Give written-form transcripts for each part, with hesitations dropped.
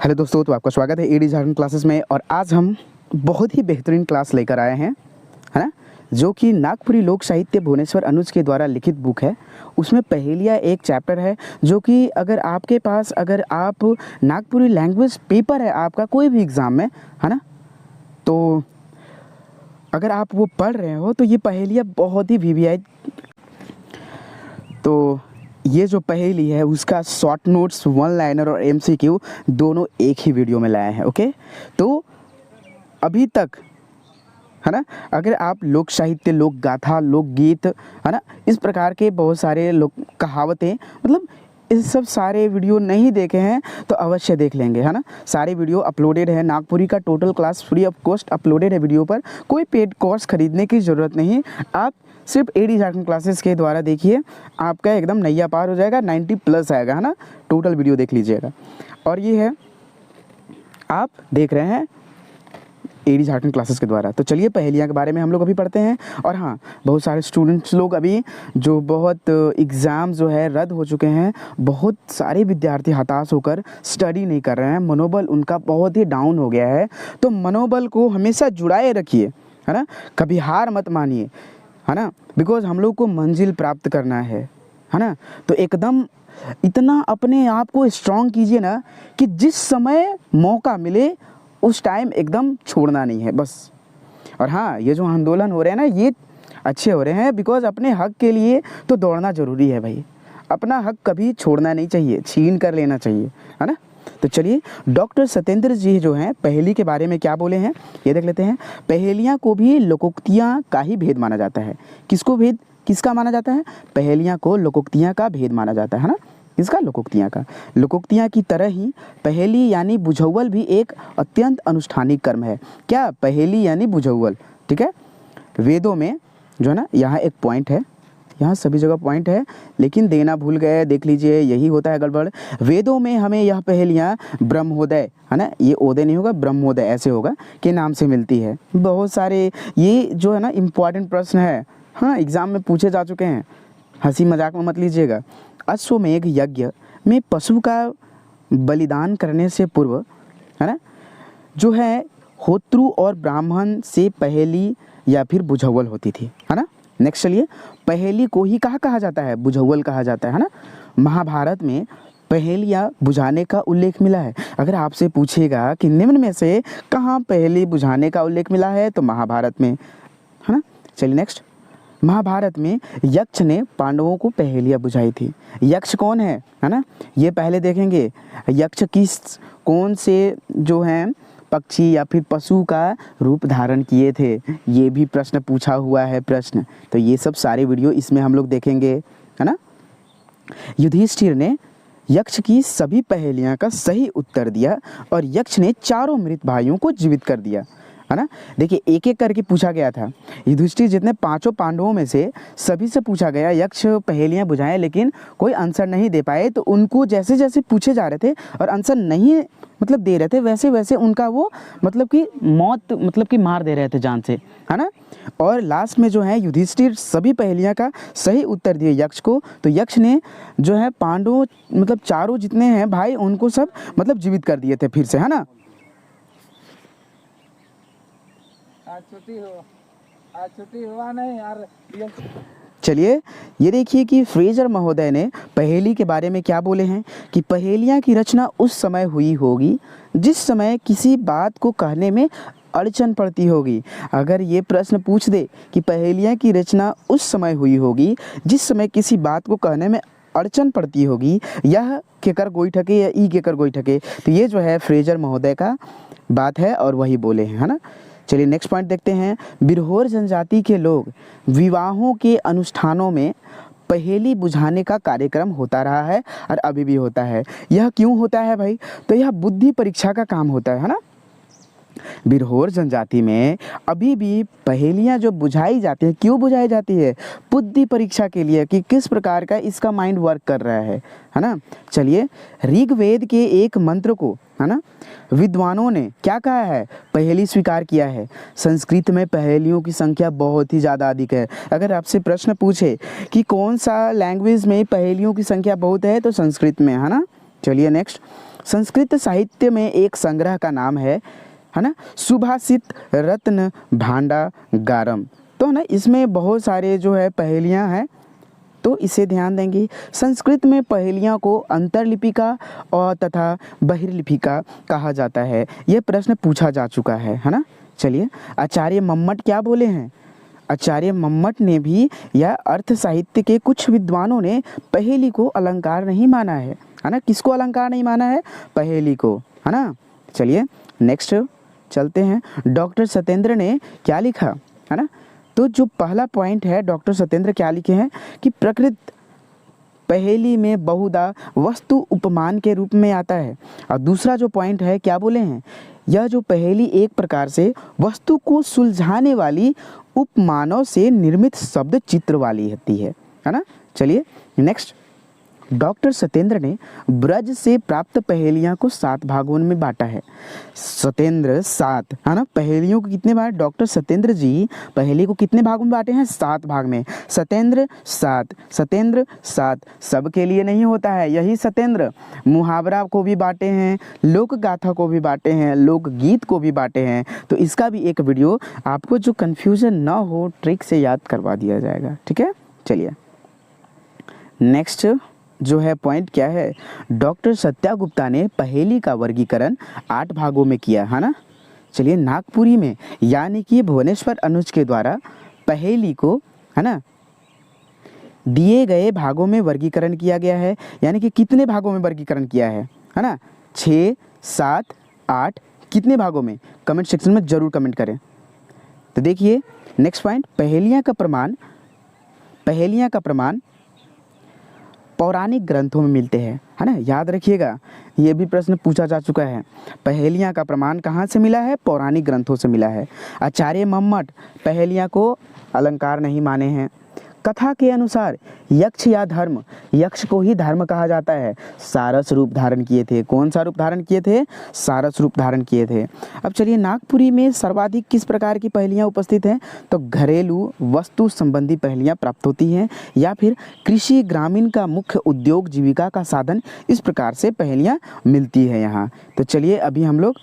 Hello दोस्तों, तो आपका स्वागत है एडी झारखंड क्लासेस में। और आज हम बहुत ही बेहतरीन क्लास लेकर आए हैं, है ना, जो कि नागपुरी लोक साहित्य भुवनेश्वर अनुज के द्वारा लिखित बुक है। उसमें पहेलियाँ एक चैप्टर है, जो कि अगर आपके पास अगर आप नागपुरी लैंग्वेज पेपर है आपका कोई भी एग्ज़ाम में, है ना, तो अगर आप वो पढ़ रहे हो तो ये पहेलियाँ बहुत ही वीवीआई। तो ये जो पहेली है उसका शॉर्ट नोट्स, वन लाइनर और एमसीक्यू दोनों एक ही वीडियो में लाए हैं। ओके, तो अभी तक, है ना, अगर आप लोक साहित्य, लोक गाथा, लोकगीत, है ना, इस प्रकार के बहुत सारे लोक कहावतें, मतलब इस सब सारे वीडियो नहीं देखे हैं तो अवश्य देख लेंगे, है ना। सारे वीडियो अपलोडेड है, नागपुरी का total class free of cost uploaded है वीडियो पर। कोई पेड कोर्स खरीदने की ज़रूरत नहीं, आप सिर्फ एडी झारखंड क्लासेस के द्वारा देखिए, आपका एकदम नैया पार हो जाएगा, 90+ आएगा, है ना। टोटल वीडियो देख लीजिएगा। और ये है, आप देख रहे हैं एडी झारखंड क्लासेस के द्वारा। तो चलिए पहेलियाँ के बारे में हम लोग अभी पढ़ते हैं। और हाँ, बहुत सारे स्टूडेंट्स लोग अभी जो बहुत एग्ज़ाम जो है रद्द हो चुके हैं, बहुत सारे विद्यार्थी हताश होकर स्टडी नहीं कर रहे हैं, मनोबल उनका बहुत ही डाउन हो गया है। तो मनोबल को हमेशा जुड़ाए रखिए, है ना, कभी हार मत मानिए, है ना, बिकॉज हम लोग को मंजिल प्राप्त करना है ना। तो एकदम इतना अपने आप को स्ट्रॉन्ग कीजिए ना कि जिस समय मौका मिले उस टाइम एकदम छोड़ना नहीं है बस। और हाँ, ये जो आंदोलन हो रहे हैं ना, ये अच्छे हो रहे हैं, बिकॉज अपने हक के लिए तो दौड़ना ज़रूरी है भाई। अपना हक कभी छोड़ना नहीं चाहिए, छीन कर लेना चाहिए, है ना। तो चलिए, डॉक्टर सत्येंद्र जी जो हैं पहेली के बारे में क्या बोले हैं ये देख लेते हैं। पहेलियाँ को भी लोकोक्तियाँ का ही भेद माना जाता है। किसको भेद, किसका माना जाता है? पहेलियाँ को लोकोक्तियाँ का भेद माना जाता है ना। इसका लोकोक्तियाँ का, लोकोक्तियाँ की तरह ही पहेली यानी बुझौल भी एक अत्यंत अनुष्ठानिक कर्म है। क्या? पहेली यानी बुझौल, ठीक है। वेदों में जो है ना, यहाँ एक पॉइंट है, यहाँ सभी जगह पॉइंट है लेकिन देना भूल गए, देख लीजिए, यही होता है गड़बड़। वेदों में हमें यह पहेलियाँ ब्रह्मोदय, है ना, ये ओदय नहीं होगा, ब्रह्मोदय ऐसे होगा, के नाम से मिलती है। बहुत सारे ये जो है ना इम्पॉर्टेंट प्रश्न है, हाँ, एग्ज़ाम में पूछे जा चुके हैं, हंसी मजाक में मत लीजिएगा। अश्वमेघ यज्ञ में पशु का बलिदान करने से पूर्व, है ना, जो है होत्रु और ब्राह्मण से पहेली या फिर बुझौल होती थी, है ना। नेक्स्ट चलिए, पहेली को ही कहा जाता है, बुझौल कहा जाता है ना। महाभारत में पहेलियाँ बुझाने का उल्लेख मिला है। अगर आपसे पूछेगा कि निम्न में से कहाँ पहेली बुझाने का उल्लेख मिला है, तो महाभारत में, है ना। चलिए नेक्स्ट, महाभारत में यक्ष ने पांडवों को पहेलियाँ बुझाई थी। यक्ष कौन है ना, ये पहले देखेंगे। यक्ष किस, कौन से जो हैं पक्षी या फिर पशु का रूप धारण किए थे, ये भी प्रश्न पूछा हुआ है प्रश्न। तो ये सब सारे वीडियो इसमें हम लोग देखेंगे, है ना। युधिष्ठिर ने यक्ष की सभी पहेलियाँ का सही उत्तर दिया और यक्ष ने चारों मृत भाइयों को जीवित कर दिया, है ना। देखिए, एक एक करके पूछा गया था। युधिष्ठिर जितने पांचों पांडवों में से सभी से पूछा गया, यक्ष पहेलियाँ बुझाएं लेकिन कोई आंसर नहीं दे पाए। तो उनको जैसे जैसे पूछे जा रहे थे और आंसर नहीं मतलब दे रहे थे, वैसे वैसे उनका वो मतलब कि मौत, मतलब कि मार दे रहे थे जान से, है ना। और लास्ट में जो है युधिष्ठिर सभी पहेलियाँ का सही उत्तर दिए यक्ष को। तो यक्ष ने जो है पांडवों, मतलब चारों जितने हैं भाई, उनको सब मतलब जीवित कर दिए थे फिर से, है ना। आज छुट्टी हुआ नहीं यार। चलिए, ये देखिए कि फ्रेजर महोदय ने पहेली के बारे में क्या बोले हैं कि पहेलियाँ की रचना उस समय हुई होगी जिस समय किसी बात को कहने में अड़चन पड़ती होगी। अगर ये प्रश्न पूछ दे कि पहेलियाँ की रचना उस समय हुई होगी जिस समय किसी बात को कहने में अड़चन पड़ती होगी, यह केकर गोई ठके या ई केकर गोई ठके, तो ये जो है फ्रेजर महोदय का बात है और वही बोले हैं, है ना। चलिए नेक्स्ट पॉइंट देखते हैं। बिरहोर जनजाति के लोग विवाहों के अनुष्ठानों में पहेली बुझाने का कार्यक्रम होता रहा है और अभी भी होता है। यह क्यों होता है भाई? तो यह बुद्धि परीक्षा का काम होता है ना। बिरहोर जनजाति में अभी भी पहेलियाँ जो बुझाई जाती हैं, क्यों बुझाई जाती है? बुद्धि परीक्षा के लिए कि किस प्रकार का इसका माइंड वर्क कर रहा है ना। चलिए, ऋग्वेद के एक मंत्र को, है ना, विद्वानों ने क्या कहा है? पहेली स्वीकार किया है। संस्कृत में पहेलियों की संख्या बहुत ही ज़्यादा अधिक है। अगर आपसे प्रश्न पूछे कि कौन सा लैंग्वेज में पहेलियों की संख्या बहुत है, तो संस्कृत में, है ना। चलिए नेक्स्ट, संस्कृत साहित्य में एक संग्रह का नाम है ना, सुभाषित रत्न भांडागारम। तो ना इसमें बहुत सारे जो है पहेलियाँ हैं, तो इसे ध्यान देंगे। संस्कृत में पहेलियों को अंतर्लिपिका और तथा बहिर्लिपिका कहा जाता है। यह प्रश्न पूछा जा चुका है ना। चलिए, आचार्य मम्मट क्या बोले हैं? आचार्य मम्मट ने भी या अर्थ साहित्य के कुछ विद्वानों ने पहेली को अलंकार नहीं माना है ना। किसको अलंकार नहीं माना है? पहेली को, है ना। चलिए नेक्स्ट चलते हैं। डॉक्टर सत्येंद्र ने क्या लिखा, है ना। तो जो पहला पॉइंट है, डॉक्टर सत्येंद्र क्या लिखे हैं कि प्रकृत पहेली में बहुधा वस्तु उपमान के रूप में आता है। और दूसरा जो पॉइंट है, क्या बोले हैं, यह जो पहेली एक प्रकार से वस्तु को सुलझाने वाली उपमानों से निर्मित शब्द चित्र वाली होती है ना। चलिए नेक्स्ट, डॉक्टर सत्येंद्र ने ब्रज से प्राप्त पहेलियां को 7 भागों में बांटा है। सत्येंद्र 7, है ना। पहेलियों को कितने बार डॉक्टर सत्येंद्र जी पहेली को कितने भागों में बांटे हैं? 7 भाग में। सत्येंद्र 7, सत्येंद्र 7 सबके लिए नहीं होता है। यही सत्येंद्र मुहावरा को भी बांटे हैं, लोक गाथा को भी बांटे हैं, लोकगीत को भी बांटे हैं। तो इसका भी एक वीडियो आपको जो कन्फ्यूजन ना हो, ट्रिक से याद करवा दिया जाएगा, ठीक है। चलिए नेक्स्ट जो है पॉइंट क्या है, डॉक्टर सत्या गुप्ता ने पहेली का वर्गीकरण 8 भागों में किया, है ना। चलिए, नागपुरी में यानी कि भुवनेश्वर अनुज के द्वारा पहेली को, है ना, दिए गए भागों में वर्गीकरण किया गया है। यानी कि कितने भागों में वर्गीकरण किया है ना? 6, 7, 8 कितने भागों में? कमेंट सेक्शन में जरूर कमेंट करें। तो देखिए नेक्स्ट पॉइंट, पहेलियाँ का प्रमाण पौराणिक ग्रंथों में मिलते हैं, है ना। याद रखिएगा, ये भी प्रश्न पूछा जा चुका है। पहेलियाँ का प्रमाण कहाँ से मिला है? पौराणिक ग्रंथों से मिला है। आचार्य मम्मट पहेलियाँ को अलंकार नहीं माने हैं। कथा के अनुसार यक्ष या धर्म, यक्ष को ही धर्म कहा जाता है, सारस रूप धारण किए थे। कौन सा रूप धारण किए थे? सारस रूप धारण किए थे। अब चलिए, नागपुरी में सर्वाधिक किस प्रकार की पहेलियाँ उपस्थित हैं? तो घरेलू वस्तु संबंधी पहेलियाँ प्राप्त होती हैं, या फिर कृषि ग्रामीण का मुख्य उद्योग जीविका का साधन, इस प्रकार से पहेलियाँ मिलती है यहाँ। तो चलिए अभी हम लोग,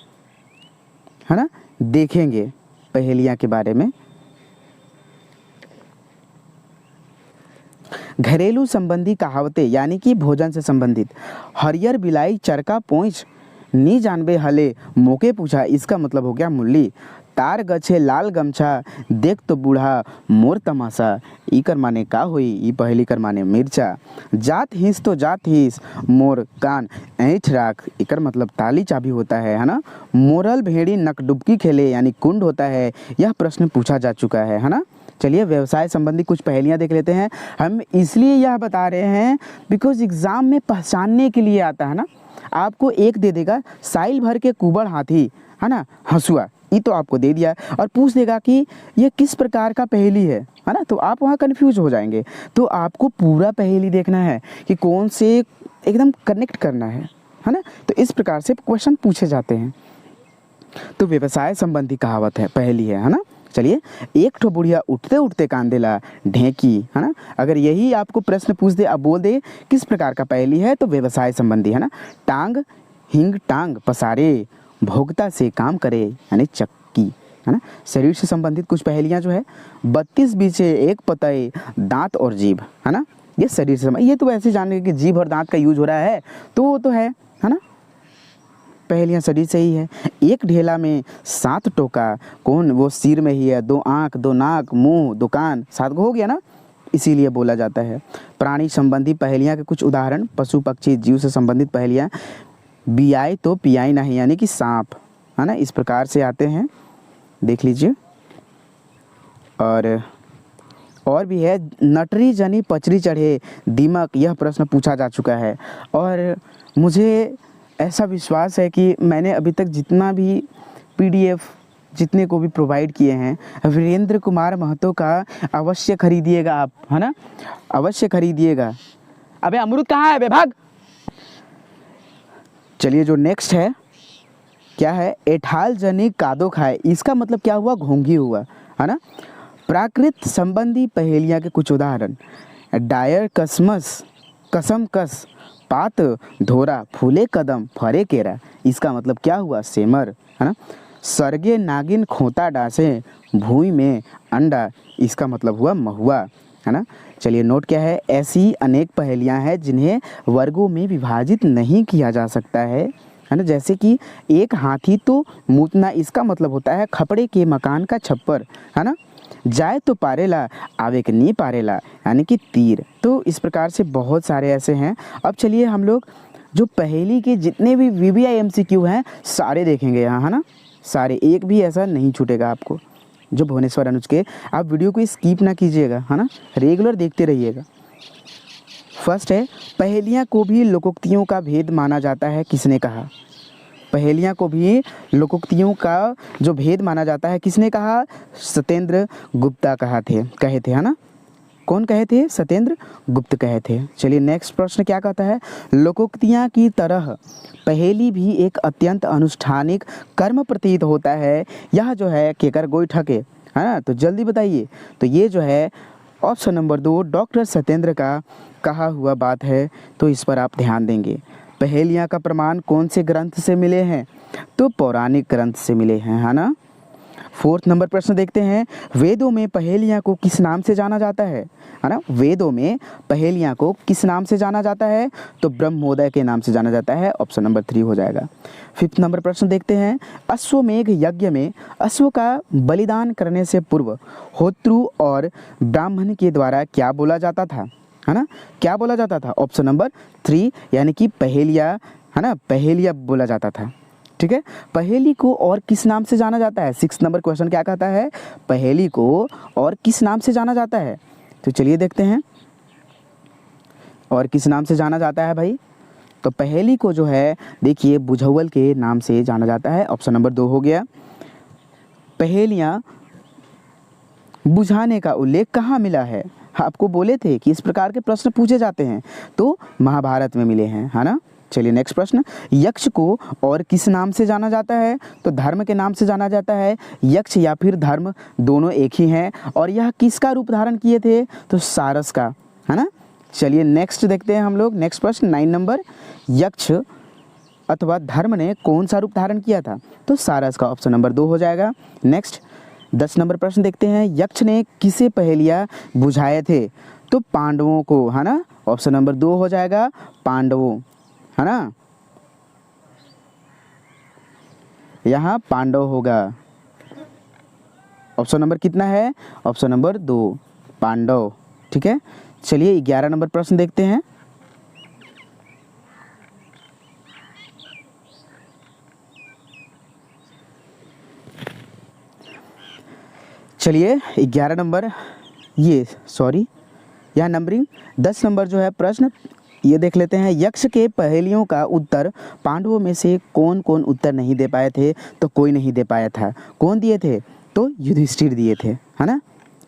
है ना, देखेंगे पहेलियाँ के बारे में। घरेलू संबंधी कहावतें यानी कि भोजन से संबंधित। हरियर बिलाई चरका पोंछ नी जानबे हले मोके पूछा, इसका मतलब हो गया मुरली। तार गछे लाल गमछा देख तो बूढ़ा मोर तमाशा, इकर माने का होई? ई पहली कर माने मिर्चा। जात हिस तो जात हिस मोर कान ऐठ राख, इकर मतलब ताली चाबी होता है ना। मोरल भेड़ी नकडुबकी खेले यानी कुंड होता है। यह प्रश्न पूछा जा चुका है ना। चलिए, व्यवसाय संबंधी कुछ पहेलियाँ देख लेते हैं। हम इसलिए यह बता रहे हैं बिकॉज एग्ज़ाम में पहचानने के लिए आता है ना। आपको एक दे देगा साइल भर के कुबड़ हाथी, है ना, हंसुआ, ये तो आपको दे दिया, और पूछ देगा कि यह किस प्रकार का पहेली है ना। तो आप वहाँ कन्फ्यूज हो जाएंगे। तो आपको पूरा पहेली देखना है कि कौन से एकदम कनेक्ट करना है ना। तो इस प्रकार से क्वेश्चन पूछे जाते हैं। तो व्यवसाय संबंधी कहावत है, पहेली है ना। चलिए, एक ठो बुढ़िया उठते उठते कांदेला ढेंकी, है ना। अगर यही आपको प्रश्न पूछ दे, अब बोल दे किस प्रकार का पहेली है, तो व्यवसाय संबंधी, है ना। टांग हिंग टांग पसारे भोगता से काम करे यानी चक्की, है ना। शरीर से संबंधित कुछ पहेलियाँ जो है, 32 बीचे एक पतये दांत और जीभ, है ना। ये शरीर से, ये तो वैसे जान कि जीभ और दांत का यूज हो रहा है, तो वो तो है ना। पहेलियाँ शरीर से ही है। एक ढेला में 7 टोका, कौन? वो सिर में ही है। 2 आँख, 2 नाक, मुंह, दुकान, 7 हो गया ना, इसीलिए बोला जाता है। प्राणी संबंधी पहेलियाँ के कुछ उदाहरण, पशु पक्षी जीव से संबंधित पहेलियाँ, बियाई तो पियाई नहीं यानी कि सांप, है ना, इस प्रकार से आते हैं, देख लीजिए। और भी है, नटरी जनी पचरी चढ़े दीमक, यह प्रश्न पूछा जा चुका है। और मुझे ऐसा विश्वास है कि मैंने अभी तक जितना भी PDF जितने को भी प्रोवाइड किए हैं, वीरेंद्र कुमार महतो का अवश्य खरीदिएगा आप, है ना, अवश्य खरीदिएगा। अबे अमरूद कहाँ है बे, भाग। चलिए, जो नेक्स्ट है क्या है, एठाल जनी कादो खाए, इसका मतलब क्या हुआ? घोंघी हुआ, है ना। प्राकृत संबंधी पहेलियाँ के कुछ उदाहरण, डायर कसमस कसम कस पात धोरा फूले कदम फरे केरा, इसका मतलब क्या हुआ? सेमर, है ना। सरगे नागिन खोता डांसे भूमि में अंडा, इसका मतलब हुआ महुआ, है ना। चलिए नोट क्या है? ऐसी अनेक पहेलियां हैं जिन्हें वर्गों में विभाजित नहीं किया जा सकता है ना। जैसे कि एक हाथी तो मूतना, इसका मतलब होता है खपड़े के मकान का छप्पर, है ना। जाए तो पारेला आवे के नी पारेला, यानी कि तीर। तो इस प्रकार से बहुत सारे ऐसे हैं। अब चलिए हम लोग जो पहेली के जितने भी VBI MCQ हैं सारे देखेंगे यहाँ, है ना। सारे, एक भी ऐसा नहीं छूटेगा आपको। जो भुवनेश्वर अनुज के, आप वीडियो को स्किप ना कीजिएगा, है ना, रेगुलर देखते रहिएगा। फर्स्ट है, पहेलियाँ को भी लोकोक्तियों का भेद माना जाता है, किसने कहा? पहेलियाँ को भी लोकोक्तियों का जो भेद माना जाता है, किसने कहा? सत्येंद्र गुप्ता कहे थे, है ना। कौन कहे थे? सत्येंद्र गुप्त कहे थे। चलिए नेक्स्ट प्रश्न क्या कहता है? लोकोक्तियाँ की तरह पहेली भी एक अत्यंत अनुष्ठानिक कर्म प्रतीत होता है, यह जो है केकर गोई ठके, है ना। तो जल्दी बताइए। तो ये जो है ऑप्शन नंबर 2 डॉक्टर सत्येंद्र का कहा हुआ बात है, तो इस पर आप ध्यान देंगे। पहेलियाँ का प्रमाण कौन से ग्रंथ से मिले हैं? तो पौराणिक ग्रंथ से मिले हैं, है ना। 4th नंबर प्रश्न देखते हैं, वेदों में पहेलियाँ को किस नाम से जाना जाता है ना। वेदों में पहेलियाँ को किस नाम से जाना जाता है? तो ब्रह्मोदय के नाम से जाना जाता है, ऑप्शन नंबर 3 हो जाएगा। 5th नंबर प्रश्न देखते हैं, अश्वमेघ यज्ञ में अश्व का बलिदान करने से पूर्व होत्रु और ब्राह्मण के द्वारा क्या बोला जाता था, है ना। क्या बोला जाता था? ऑप्शन नंबर 3, यानी कि पहेलिया, है ना, पहेलिया बोला जाता था। ठीक है। पहेली को और किस नाम से जाना जाता है? 6th नंबर क्वेश्चन क्या कहता है? पहेली को और किस नाम से जाना जाता है? तो चलिए देखते हैं, और किस नाम से जाना जाता है भाई? तो पहेली को जो है देखिए बुझौल के नाम से जाना जाता है, ऑप्शन नंबर 2 हो गया। पहेलियाँ बुझाने का उल्लेख कहाँ मिला है? आपको बोले थे कि इस प्रकार के प्रश्न पूछे जाते हैं, तो महाभारत में मिले हैं, है ना। चलिए नेक्स्ट प्रश्न, यक्ष को और किस नाम से जाना जाता है? तो धर्म के नाम से जाना जाता है। यक्ष या फिर धर्म दोनों एक ही हैं, और यह किसका रूप धारण किए थे? तो सारस का, है ना। चलिए नेक्स्ट देखते हैं हम लोग। नेक्स्ट प्रश्न 9 नंबर, यक्ष अथवा धर्म ने कौन सा रूप धारण किया था? तो सारस का, ऑप्शन नंबर 2 हो जाएगा। नेक्स्ट 10 नंबर प्रश्न देखते हैं, यक्ष ने किसे पहेलियाँ बुझाए थे? तो पांडवों को, है ना, ऑप्शन नंबर 2 हो जाएगा, पांडवों, है ना। यहाँ पांडव होगा, ऑप्शन नंबर कितना है? Option number 2 Pandav. ठीक है। चलिए 11 नंबर प्रश्न देखते हैं। चलिए 11 नंबर, ये सॉरी यहाँ नंबरिंग 10 नंबर जो है प्रश्न, ये देख लेते हैं। यक्ष के पहेलियों का उत्तर पांडवों में से कौन कौन उत्तर नहीं दे पाए थे? तो कोई नहीं दे पाया था। कौन दिए थे? तो युधिष्ठिर दिए थे, है ना।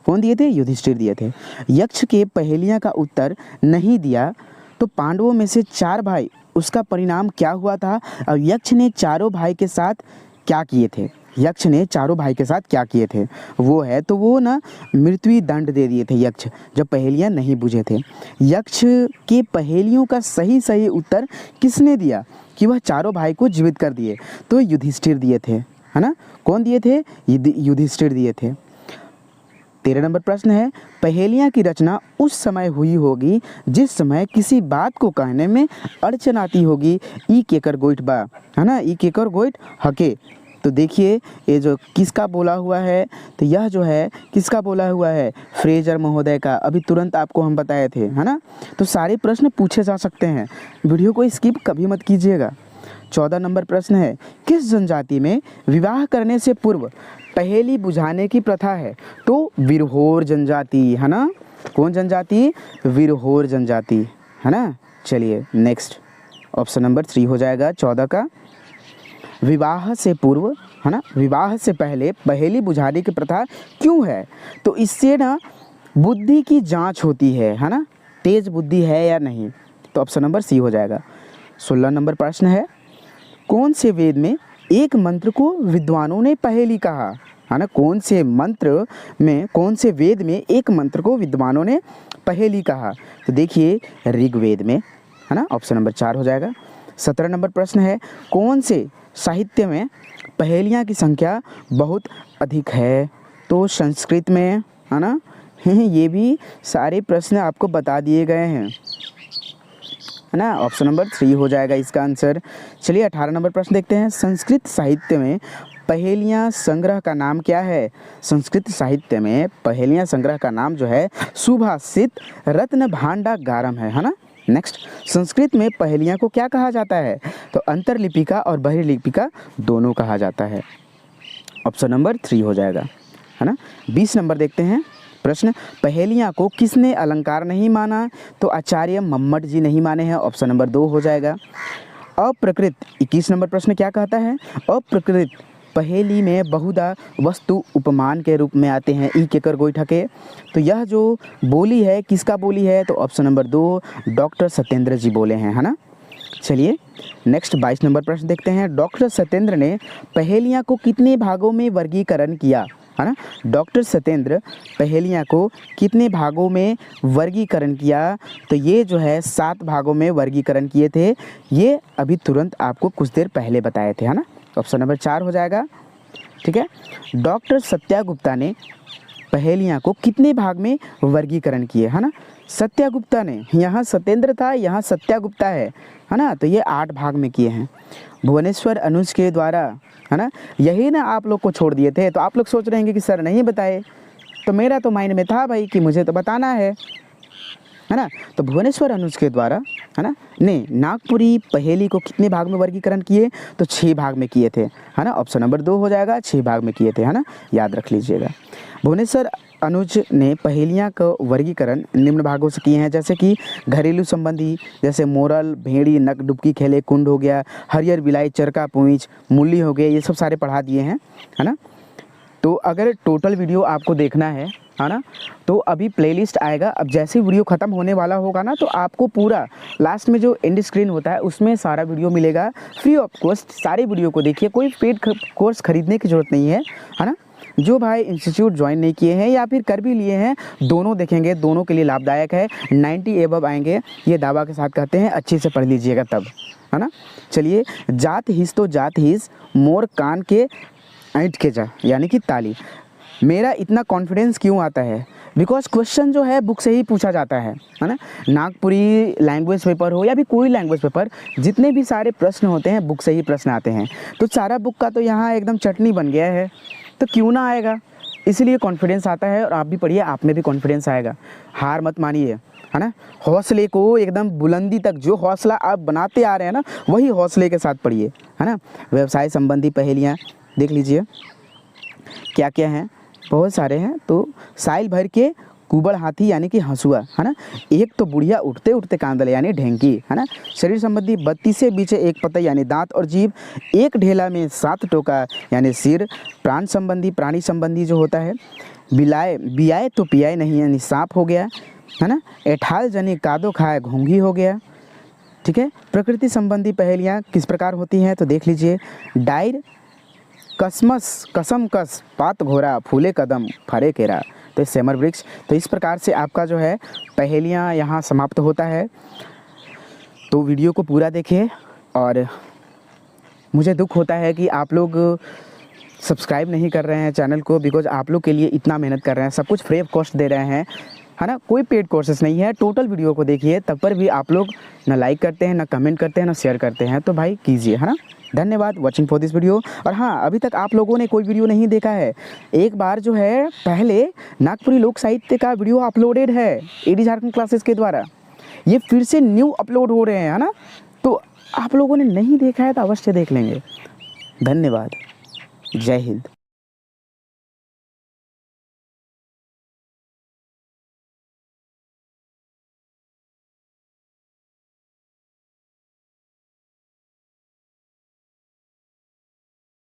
कौन दिए थे? युधिष्ठिर दिए थे। यक्ष के पहेलियाँ का उत्तर नहीं दिया तो पांडवों में से 4 भाई, उसका परिणाम क्या हुआ था? और यक्ष ने चारों भाई के साथ क्या किए थे? यक्ष ने चारों भाई के साथ क्या किए थे? वो है, तो वो ना मृत्यु दंड दे दिए थे यक्ष, जब पहेलियाँ नहीं बुझे थे। यक्ष के पहेलियों का सही सही उत्तर किसने दिया कि वह चारों भाई को जीवित कर दिए? तो युधिष्ठिर दिए थे, है ना। कौन दिए थे? युधिष्ठिर दिए थे। 13 नंबर प्रश्न है, पहेलियाँ की रचना उस समय हुई होगी जिस समय किसी बात को कहने में अड़चन आती होगी। ई केकर गोइठ बा, है ना, ई केकर गोइठ हके। तो देखिए ये जो किसका बोला हुआ है, तो यह जो है किसका बोला हुआ है? फ्रेजर महोदय का। अभी तुरंत आपको हम बताए थे, है ना। तो सारे प्रश्न पूछे जा सकते हैं, वीडियो को स्किप कभी मत कीजिएगा। 14 नंबर प्रश्न है, किस जनजाति में विवाह करने से पूर्व पहेली बुझाने की प्रथा है? तो विरहोर जनजाति, है ना। कौन जनजाति? विरहोर जनजाति, है ना। चलिए नेक्स्ट, ऑप्शन नंबर 3 हो जाएगा 14 का। विवाह से पूर्व, है ना, विवाह से पहले पहेली बुझाने की प्रथा क्यों है? तो इससे ना बुद्धि की जांच होती है ना, तेज बुद्धि है या नहीं। तो ऑप्शन नंबर सी हो जाएगा। 16 नंबर प्रश्न है, कौन से वेद में एक मंत्र को विद्वानों ने पहेली कहा? है ना, कौन से मंत्र में, कौन से वेद में एक मंत्र को विद्वानों ने पहेली कहा? तो देखिए ऋग्वेद में, है ना, ऑप्शन नंबर 4 हो जाएगा। 17 नंबर प्रश्न है, कौन से साहित्य में पहेलियाँ की संख्या बहुत अधिक है? तो संस्कृत में, है ना। ये भी सारे प्रश्न आपको बता दिए गए हैं, है ना। ऑप्शन नंबर 3 हो जाएगा इसका आंसर। चलिए 18 नंबर प्रश्न देखते हैं, संस्कृत साहित्य में पहेलियाँ संग्रह का नाम क्या है? संस्कृत साहित्य में पहेलियाँ संग्रह का नाम जो है सुभाषित रत्न भांडागारम है ना। नेक्स्ट, संस्कृत में पहेलियाँ को क्या कहा जाता है? तो अंतरलिपिका और बहिर्लिपिका दोनों कहा जाता है। ऑप्शन नंबर 3 हो जाएगा, है ना। 20 नंबर देखते हैं प्रश्न, पहेलियाँ को किसने अलंकार नहीं माना? तो आचार्य मम्मट जी नहीं माने हैं। ऑप्शन नंबर 2 हो जाएगा। अप्रकृत, 21 नंबर प्रश्न क्या कहता है? अप्रकृत पहेली में बहुधा वस्तु उपमान के रूप में आते हैं, ई केकर गोईठा के। तो यह जो बोली है किसका बोली है? तो ऑप्शन नंबर 2 डॉक्टर सत्येंद्र जी बोले हैं, है ना। चलिए नेक्स्ट 22 नंबर प्रश्न देखते हैं, डॉक्टर सत्येंद्र ने पहेलियाँ को कितने भागों में वर्गीकरण किया? है ना, डॉक्टर सत्येंद्र पहेलियाँ को कितने भागों में वर्गीकरण किया? तो ये जो है 7 भागों में वर्गीकरण किए थे। ये अभी तुरंत आपको कुछ देर पहले बताए थे, है ना। ऑप्शन नंबर 4 हो जाएगा, ठीक है। डॉक्टर सत्यागुप्ता ने पहेलियाँ को कितने भाग में वर्गीकरण किए? है ना, सत्यागुप्ता ने, यहाँ सत्येंद्र था, यहाँ सत्यागुप्ता है ना। तो ये 8 भाग में किए हैं भुवनेश्वर अनुज के द्वारा, है ना। यही ना आप लोग को छोड़ दिए थे, तो आप लोग सोच रहे हैं कि सर नहीं बताए, तो मेरा तो माइंड में था भाई कि मुझे तो बताना है ना। तो भुवनेश्वर अनुज के द्वारा, है ना, ने नागपुरी पहेली को कितने भाग में वर्गीकरण किए? तो 6 भाग में किए थे, है ना। ऑप्शन नंबर 2 हो जाएगा, 6 भाग में किए थे, है ना, याद रख लीजिएगा। भुवनेश्वर अनुज ने पहेलियाँ का वर्गीकरण निम्न भागों से किए हैं, जैसे कि घरेलू संबंधी, जैसे मोरल, भेड़ी, नक डुबकी खेले, कुंड हो गया, हरियर बिलाई, चरका पूंछ, मूली हो गए, ये सब सारे पढ़ा दिए हैं, है ना। तो अगर टोटल वीडियो आपको देखना है ना, तो अभी प्लेलिस्ट आएगा। अब जैसे वीडियो ख़त्म होने वाला होगा ना, तो आपको पूरा लास्ट में जो एंड स्क्रीन होता है उसमें सारा वीडियो मिलेगा फ्री ऑफ कॉस्ट। सारे वीडियो को देखिए, कोई पेड कोर्स खरीदने की ज़रूरत नहीं है ना। जो भाई इंस्टीट्यूट ज्वाइन नहीं किए हैं या फिर कर भी लिए हैं, दोनों देखेंगे, दोनों के लिए लाभदायक है। 90 एबव आएंगे, ये दावा के साथ कहते हैं। अच्छे से पढ़ लीजिएगा तब, है ना। चलिए, जात हिस तो जात हिस, मोर कान के ऐंठ के जा, यानी कि ताली। मेरा इतना कॉन्फिडेंस क्यों आता है? बिकॉज क्वेश्चन जो है बुक से ही पूछा जाता है ना। नागपुरी लैंग्वेज पेपर हो या भी कोई लैंग्वेज पेपर, जितने भी सारे प्रश्न होते हैं बुक से ही प्रश्न आते हैं। तो सारा बुक का तो यहाँ एकदम चटनी बन गया है, तो क्यों ना आएगा, इसलिए कॉन्फिडेंस आता है। और आप भी पढ़िए, आप में भी कॉन्फिडेंस आएगा। हार मत मानिए, है ना। हौसले को एकदम बुलंदी तक, जो हौसला आप बनाते आ रहे हैं ना, वही हौसले के साथ पढ़िए, है ना। व्यवसाय संबंधी पहेलियाँ देख लीजिए क्या क्या हैं, बहुत सारे हैं। तो साइल भर के कुबड़ हाथी, यानी कि हंसुआ, है ना। एक तो बुढ़िया उठते उठते कांदले, यानी ढेंकी, है ना। शरीर संबंधी 32 से बीचे एक पतई, यानी दांत और जीभ। एक ढेला में 7 टोका, यानी सिर। प्राण संबंधी, प्राणी संबंधी जो होता है, बिलाए बियाए तो पियाए नहीं, यानी सांप हो गया, है ना। एठाल जनी कादो खाए, घोंघी हो गया, ठीक है। प्रकृति संबंधी पहेलियाँ किस प्रकार होती हैं? तो देख लीजिए, डायर कसमस कसम कस, पात घोरा, फूले कदम, फरे केरा, तो सेमर वृक्ष। तो इस प्रकार से आपका जो है पहेलियाँ यहाँ समाप्त होता है। तो वीडियो को पूरा देखिए। और मुझे दुख होता है कि आप लोग सब्सक्राइब नहीं कर रहे हैं चैनल को, बिकॉज आप लोग के लिए इतना मेहनत कर रहे हैं, सब कुछ फ्री ऑफ कॉस्ट दे रहे हैं, है ना। कोई पेड कोर्सेस नहीं है। टोटल वीडियो को देखिए, तब पर भी आप लोग ना लाइक करते हैं, ना कमेंट करते हैं, ना शेयर करते हैं। तो भाई कीजिए, है ना। धन्यवाद वॉचिंग फॉर दिस वीडियो। और हाँ, अभी तक आप लोगों ने कोई वीडियो नहीं देखा है, एक बार जो है पहले नागपुरी लोक साहित्य का वीडियो अपलोडेड है एडी झारखंड क्लासेस के द्वारा, ये फिर से न्यू अपलोड हो रहे हैं, है ना। तो आप लोगों ने नहीं देखा है तो अवश्य देख लेंगे। धन्यवाद, जय हिंद।